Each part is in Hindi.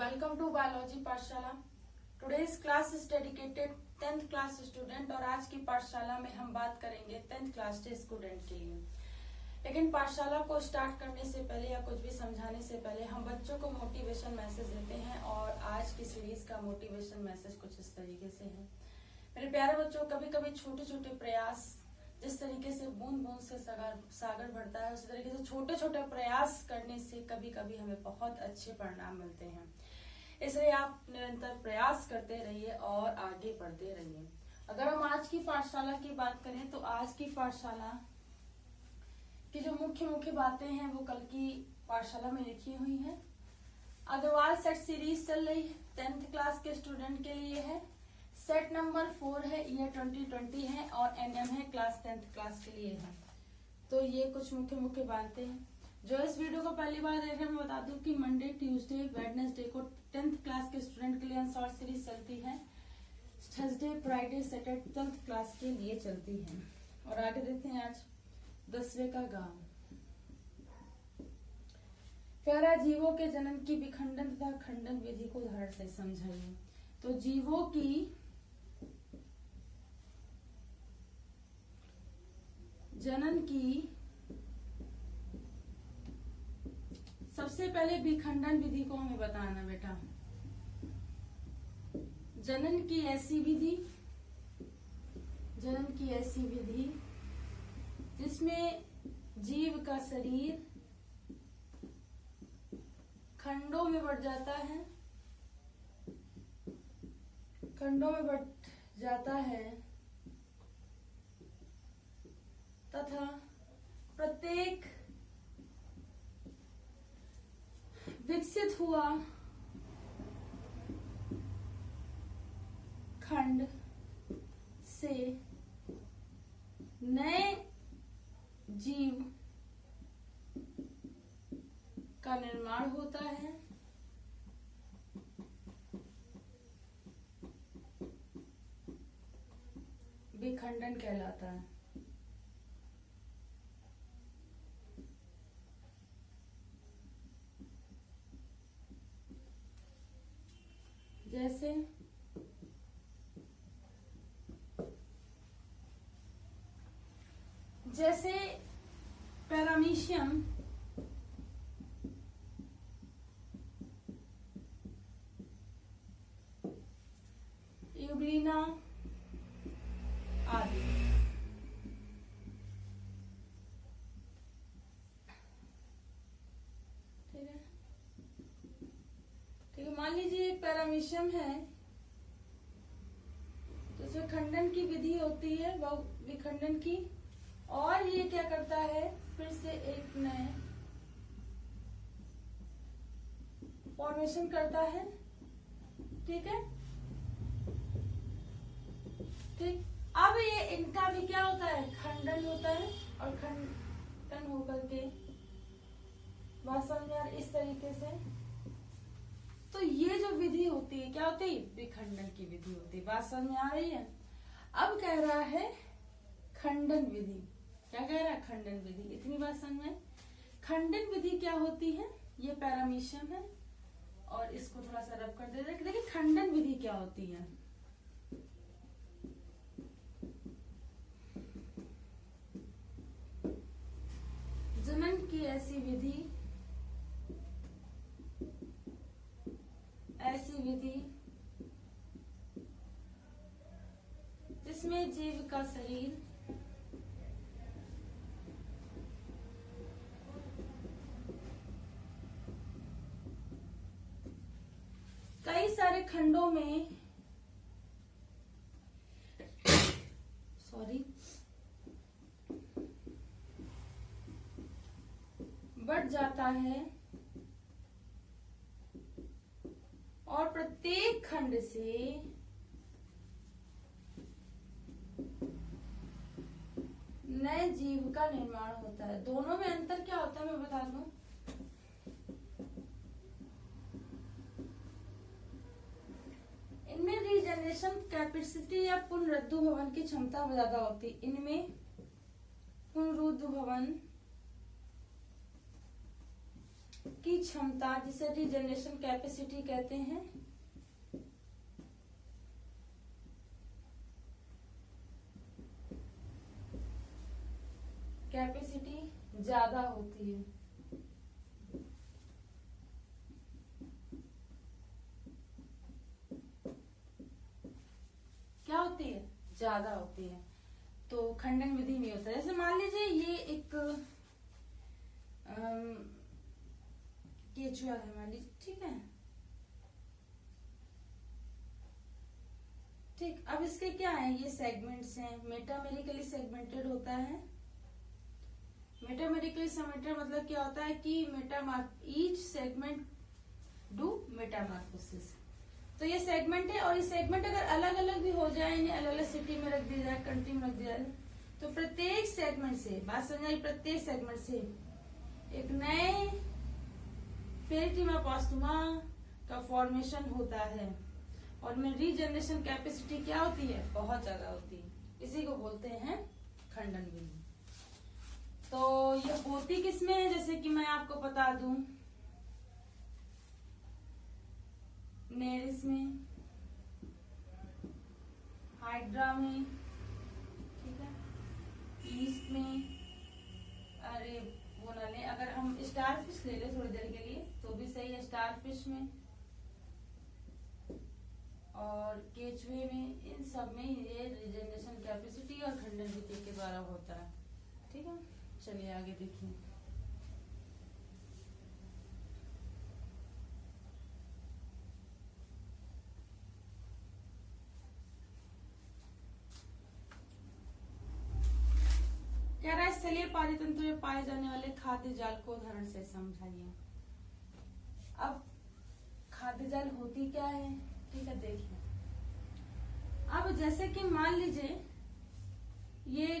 वेलकम टू बायोलॉजी पाठशाला। Today's class is dedicated 10th class student और आज की पाठशाला में हम बात करेंगे 10th क्लास के स्टूडेंट के लिए। लेकिन पाठशाला को स्टार्ट करने से पहले या कुछ भी समझाने से पहले हम बच्चों को मोटिवेशन मैसेज देते हैं और आज की सीरीज का मोटिवेशन मैसेज कुछ इस तरीके से है। मेरे प्यारे बच्चों, कभी कभी छोटे छोटे प्रयास, जिस तरीके से बूंद बूंद से सागर भरता है, उसी तरीके से छोटे छोटे प्रयास करने से कभी कभी हमें बहुत अच्छे परिणाम मिलते हैं। इसलिए आप निरंतर प्रयास करते रहिए और आगे बढ़ते रहिए। अगर हम आज की पाठशाला की बात करें तो आज की पाठशाला की जो मुख्य बातें हैं वो कल की पाठशाला में लिखी हुई हैं। अग्रवाल सेट सीरीज चल रही है, 10th क्लास के स्टूडेंट के लिए है। सेट नंबर 4 है, ईयर 2020 है और एनएम है, क्लास 10th क्लास के लिए है। तो ये कुछ मुख्य बातें हैं। जो इस वीडियो को पहली बार देख रहे हैं, मैं बता दूं कि मंडे, ट्यूसडे, वेडनेसडे को 10th क्लास के स्टूडेंट के लिए शॉर्ट सीरीज चलती है। Thursday, Friday, Saturday 12th class के लिए चलती है। और आगे देखते हैं आज 10वें का गांव। प्यारा, जीवों के जनन की विखंडन तथा खंडन विधि को उदाहरण से समझाइए। तो जीवों की जनन की सबसे पहले विखंडन विधि को हमें बताना बेटा। जनन की ऐसी विधि जिसमें जीव का शरीर खंडों में बढ़ जाता है तथा प्रत्येक विकसित हुआ खंड से नए जीव का निर्माण होता है। विखंडन कहलाता है। जैसे पैरामीशियम यूग्लिना आदि। ठीक है, मान लीजिए एक पैरामीशियम है तो इसमें खंडन की विधि होती है, वो विखंडन की, और ये क्या करता है, फिर से एक नए फॉर्मेशन करता है। ठीक है, ठीक। अब ये इनका भी क्या होता है, खंडन होता है और खंडन होकर के वास्तव में इस तरीके से। तो ये जो विधि होती है क्या होती है, विखंडन की विधि होती है। बात समझ में आ रही है। अब कह रहा है खंडन विधि। क्या कह रहा है, खंडन विधि। इतनी बात समझ में। खंडन विधि क्या होती है, ये पैरामीशियम है और इसको थोड़ा सा रब कर देते हैं। देखिए खंडन विधि क्या होती है। जनन की ऐसी विधि जिसमें जीव का शरीर कई सारे खंडों में बढ़ जाता है और प्रत्येक खंड से नए जीव का निर्माण होता है। दोनों में अंतर क्या होता है मैं बता दूं। इनमें रीजनरेशन कैपेसिटी या पुनरुद्ध भवन की क्षमता ज्यादा होती है। इनमें पुनरुद्ध भवन की क्षमता, जिसे रीजनरेशन कैपेसिटी कहते हैं, कैपेसिटी ज्यादा होती है। क्या होती है? ज्यादा होती है। तो खंडन विधि में होता है। जैसे मान लीजिए ये एक केचुआ है मान लीजिए, ठीक है। ठीक, अब इसके क्या है, ये सेगमेंट्स हैं, मेटामेरिकली सेगमेंटेड होता है। मेटामेरिकली सेगमेंटेड मतलब क्या होता है कि ईच सेगमेंट डू मेटामॉर्फोसिस। तो ये सेगमेंट है, और ये सेगमेंट अगर अलग अलग भी हो जाए, इन्हें अलग अलग सिटी में रख दिया जाए, कंट्री में रख दिया जाए, तो प्रत्येक सेगमेंट से, बात समझाई, प्रत्येक सेगमेंट से एक नए फेरिटिमा पोस्टुमा का फॉर्मेशन होता है। और में रीजनरेशन कैपेसिटी क्या होती है? बहुत ज्यादा होती है। इसी को बोलते हैं खंडन विधि। तो ये होती किसमें है? जैसे कि मैं आपको बता दूं, नेरिस में, हाइड्रा में, ठीक है, ईस्ट में, अरे वो ना ले, अगर हम स्टारफिश ले ले थोड़ी देर के लिए तो भी सही है, स्टारफिश में और केचुए में, इन सब में ये रीजनरेशन कैपेसिटी और खंडन विधि के द्वारा होता है। ठीक है, चलिए आगे देखिए। कह रहा है स्थलीय पारितंत्र में पाए जाने वाले खाद्य जाल को उदाहरण से समझाइए। अब खाद्य जाल होती क्या है? ठीक है, देखिए। अब जैसे कि मान लीजिए ये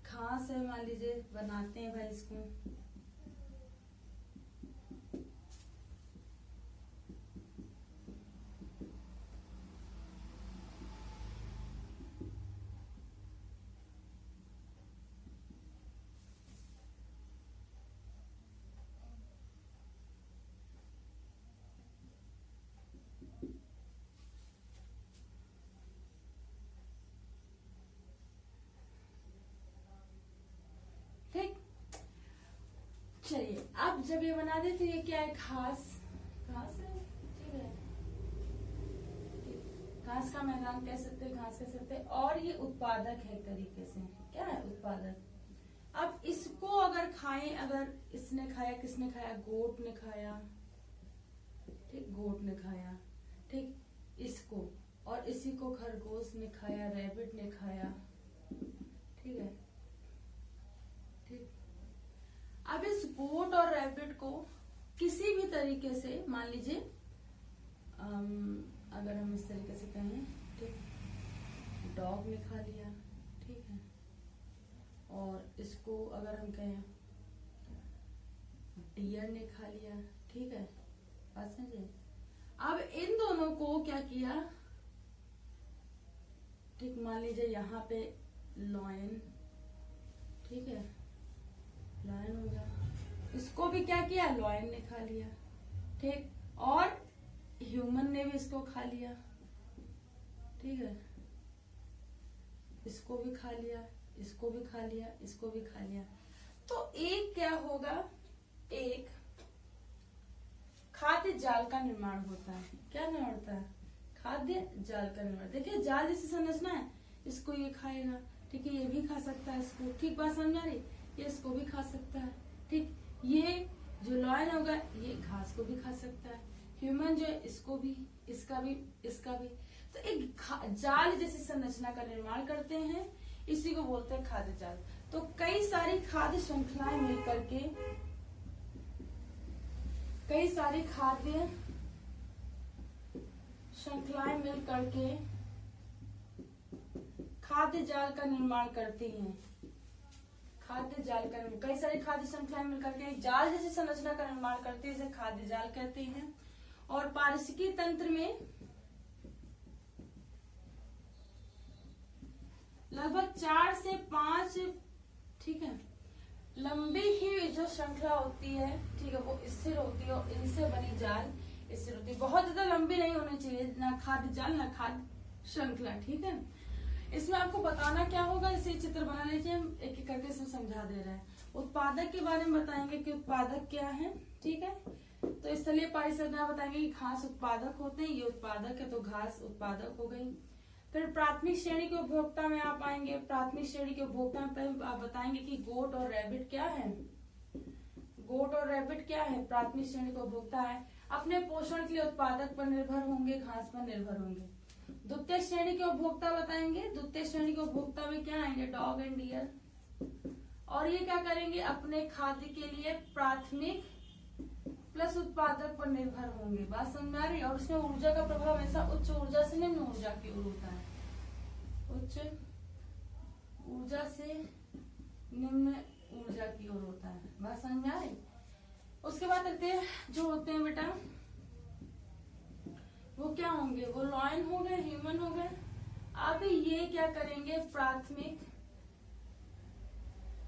घास है, मान लीजिए बनाते हैं भाई इसको, चलिए। अब जब ये बना दे तो ये क्या है? घास, घास है, ठीक है, घास का मैदान कह सकते हैं, घास कह सकते हैं। और ये उत्पादक है एक तरीके से, क्या है? उत्पादक। अब इसको अगर खाएं, अगर इसने खाया, किसने खाया? गोट ने खाया, ठीक, गोट ने खाया, ठीक, इसको, और इसी को खरगोश ने खाया, रैबिट ने खाया, ठीक है, ठीक। अब इस गोट और रैबिट को किसी भी तरीके से, मान लीजिए अगर हम इस तरीके से कहें, ठीक, डॉग ने खा लिया, ठीक है, और इसको अगर हम कहें डियर ने खा लिया, ठीक है, बात समझिए। अब इन दोनों को क्या किया, ठीक, मान लीजिए यहाँ पे लॉयन, ठीक है, लॉयन हो गया, इसको भी क्या किया? लॉयन ने खा लिया, ठीक, और ह्यूमन ने भी इसको खा लिया, ठीक है, इसको भी खा लिया, इसको भी खा लिया, इसको भी खा लिया। तो एक क्या होगा? एक खाद्य जाल का निर्माण होता है। क्या निर्माण होता है? खाद्य जाल का निर्माण। देखिए जाल जैसे संरचना है, इसको ये खाएगा, ठीक है, ये भी खा सकता है इसको, ठीक, बात समझ आ रही? ये इसको भी खा सकता है, ठीक, ये जो लॉयन होगा ये घास को भी खा सकता है, ह्यूमन जो है इसको भी, इसका भी, इसका भी। तो एक जाल जैसी संरचना का निर्माण करते हैं, इसी को बोलते हैं खाद्य जाल। तो कई सारी खाद्य श्रृंखलाएं मिलकर के, कई सारी खाद्य श्रृंखलाएं मिलकर के खाद्य जाल का निर्माण करती हैं। खाद्य जाल का, कई सारी खाद्य श्रृंखलाएं मिलकर के जाल जैसी संरचना का निर्माण करती है, इसे खाद्य जाल कहते हैं। और पारिस्थितिकी तंत्र में लगभग 4 से 5, ठीक है, लंबी ही जो श्रृंखला होती है, ठीक है, वो स्थिर होती है और इनसे बनी जाल स्थिर होती है। बहुत ज्यादा लंबी नहीं होनी चाहिए, ना खाद्य जाल ना खाद्य श्रृंखला, ठीक है। इसमें आपको बताना क्या होगा, इसे चित्र बना लीजिए, हम एक एक करके इसमें समझा दे रहे हैं। उत्पादक के बारे में बताएंगे कि उत्पादक क्या है, ठीक है। तो स्थलीय पारिस्थितिकी बताएंगे कि घास उत्पादक होते हैं, ये उत्पादक है तो घास उत्पादक हो गई। फिर प्राथमिक श्रेणी के उपभोक्ता में आप आएंगे, प्राथमिक श्रेणी के उपभोक्ता में पहले आप बताएंगे कि गोट और रैबिट क्या है। गोट और रैबिट क्या है, प्राथमिक श्रेणी का उपभोक्ता है, अपने पोषण के लिए उत्पादक पर निर्भर होंगे, घास पर निर्भर होंगे। द्वितीय श्रेणी के उपभोक्ता बताएंगे, द्वितीय श्रेणी के उपभोक्ता में क्या आएंगे, डॉग एंड डियर। और ये क्या करेंगे, अपने खाद्य के लिए प्राथमिक प्लस उत्पादक पर निर्भर होंगे। बात समझ में आ रही है। और उसमें ऊर्जा का प्रभाव ऐसा उच्च ऊर्जा से निम्न ऊर्जा की ओर होता है, उच्च ऊर्जा से निम्न ऊर्जा की ओर होता है। बात समझ में आ रही। उसके बाद देखते हैं जो होते हैं बेटा, वो क्या होंगे, वो लॉयन हो गए, ह्यूमन हो गए। अब ये क्या करेंगे, प्राथमिक,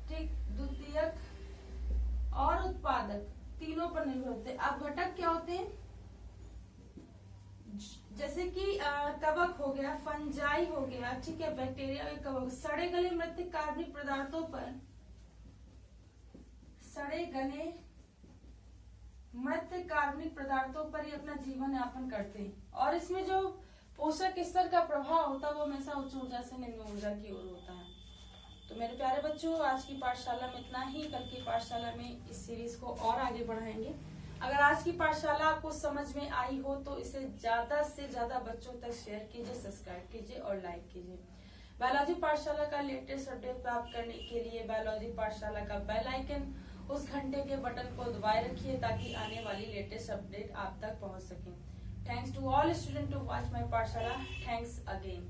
ठीक, द्वितीयक और उत्पादक तीनों पर निर्भर होते हैं। अब घटक क्या होते हैं, जैसे कि कवक हो गया, फंजाई हो गया, ठीक है, बैक्टीरिया के कवक, सड़े गले मृत कार्बनिक पदार्थों पर, सड़े गले मृत कार्बनिक पदार्थों पर ही अपना जीवन यापन करते हैं। और इसमें जो पोषक स्तर का प्रभाव होता है वो हमेशा उच्च ऊर्जा से निम्न ऊर्जा की ओर होता है। तो मेरे प्यारे बच्चों, आज की पाठशाला में इतना ही। कल की पाठशाला में इस सीरीज को और आगे बढ़ाएंगे। अगर आज की पाठशाला आपको समझ में आई हो तो इसे ज्यादा से ज्यादा बच्चों तक शेयर कीजिए, सब्सक्राइब कीजिए और लाइक कीजिए। बायोलॉजी पाठशाला का लेटेस्ट अपडेट प्राप्त करने के लिए बायोलॉजी पाठशाला का बेल आइकन, उस घंटे के बटन को दबाए रखिए ताकि आने वाली लेटेस्ट अपडेट आप तक पहुंच सके। Thanks to all student to watch my पाठशाला। Thanks again.